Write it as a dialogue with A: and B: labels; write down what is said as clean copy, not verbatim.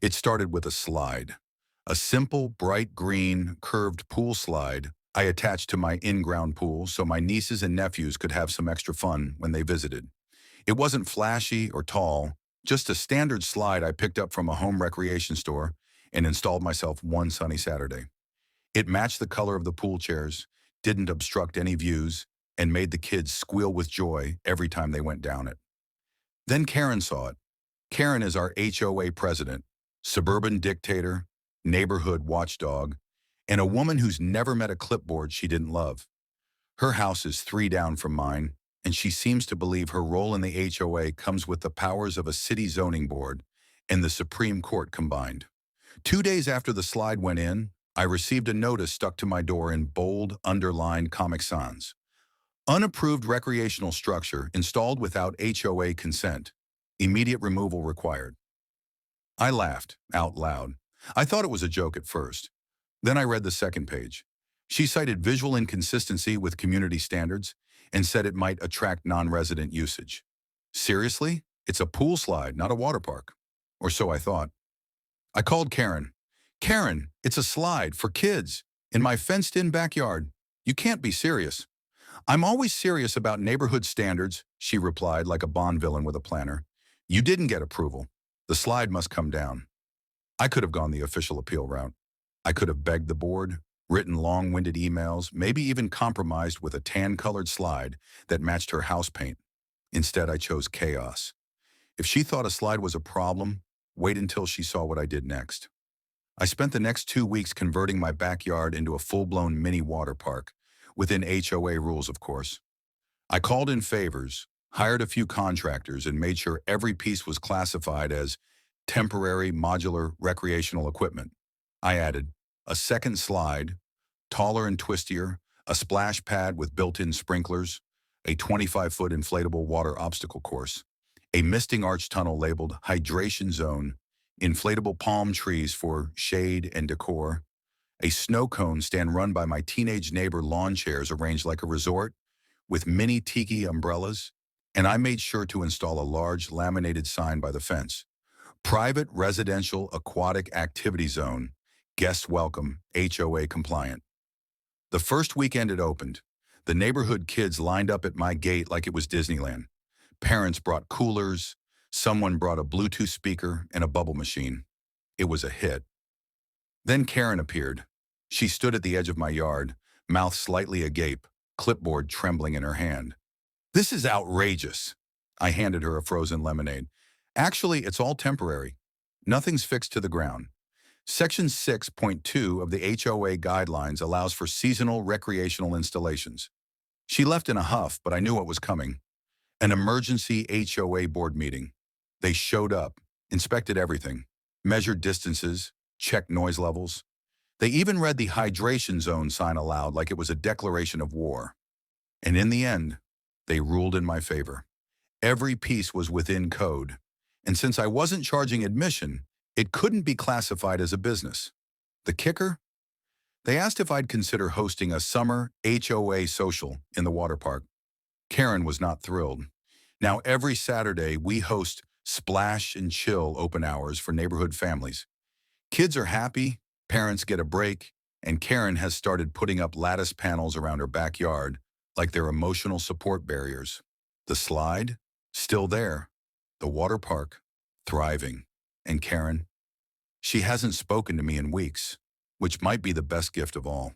A: It started with a slide. A simple, bright green, curved pool slide I attached to my in-ground pool so my nieces and nephews could have some extra fun when they visited. It wasn't flashy or tall, just a standard slide I picked up from a home recreation store and installed myself one sunny Saturday. It matched the color of the pool chairs, didn't obstruct any views, and made the kids squeal with joy every time they went down it. Then Karen saw it. Karen is our HOA president, suburban dictator, neighborhood watchdog, and a woman who's never met a clipboard she didn't love. Her house is three down from mine, and she seems to believe her role in the HOA comes with the powers of a city zoning board and the Supreme Court combined. 2 days after the slide went in, I received a notice stuck to my door in bold, underlined Comic Sans. Unapproved recreational structure installed without HOA consent. Immediate removal required. I laughed out loud. I thought it was a joke at first. Then I read the second page. She cited visual inconsistency with community standards and said it might attract non-resident usage. Seriously? It's a pool slide, not a water park. Or so I thought. I called Karen. Karen, it's a slide for kids in my fenced-in backyard. You can't be serious. I'm always serious about neighborhood standards, she replied like a Bond villain with a planner. You didn't get approval. The slide must come down. I could have gone the official appeal route. I could have begged the board, written long-winded emails, maybe even compromised with a tan-colored slide that matched her house paint. Instead, I chose chaos. If she thought a slide was a problem, wait until she saw what I did next. I spent the next 2 weeks converting my backyard into a full-blown mini water park, within HOA rules, of course. I called in favors, hired a few contractors, and made sure every piece was classified as temporary modular recreational equipment. I added a second slide, taller and twistier, a splash pad with built-in sprinklers, a 25-foot inflatable water obstacle course, a misting arch tunnel labeled hydration zone, inflatable palm trees for shade and decor, a snow cone stand run by my teenage neighbor lawn chairs arranged like a resort with mini tiki umbrellas, and I made sure to install a large laminated sign by the fence. Private Residential Aquatic Activity Zone, guests welcome, HOA compliant. The first weekend it opened, the neighborhood kids lined up at my gate like it was Disneyland. Parents brought coolers, someone brought a Bluetooth speaker and a bubble machine. It was a hit. Then Karen appeared. She stood at the edge of my yard, mouth slightly agape, clipboard trembling in her hand. This is outrageous. I handed her a frozen lemonade. Actually, it's all temporary. Nothing's fixed to the ground. Section 6.2 of the HOA guidelines allows for seasonal recreational installations. She left in a huff, but I knew what was coming. An emergency HOA board meeting. They showed up, inspected everything, measured distances, checked noise levels. They even read the hydration zone sign aloud like it was a declaration of war. And in the end, they ruled in my favor. Every piece was within code. And since I wasn't charging admission, it couldn't be classified as a business. The kicker? They asked if I'd consider hosting a summer HOA social in the water park. Karen was not thrilled. Now every Saturday, we host splash and chill open hours for neighborhood families. Kids are happy, parents get a break, and Karen has started putting up lattice panels around her backyard like they're emotional support barriers. The slide? Still there. The water park? Thriving. And Karen? She hasn't spoken to me in weeks, which might be the best gift of all.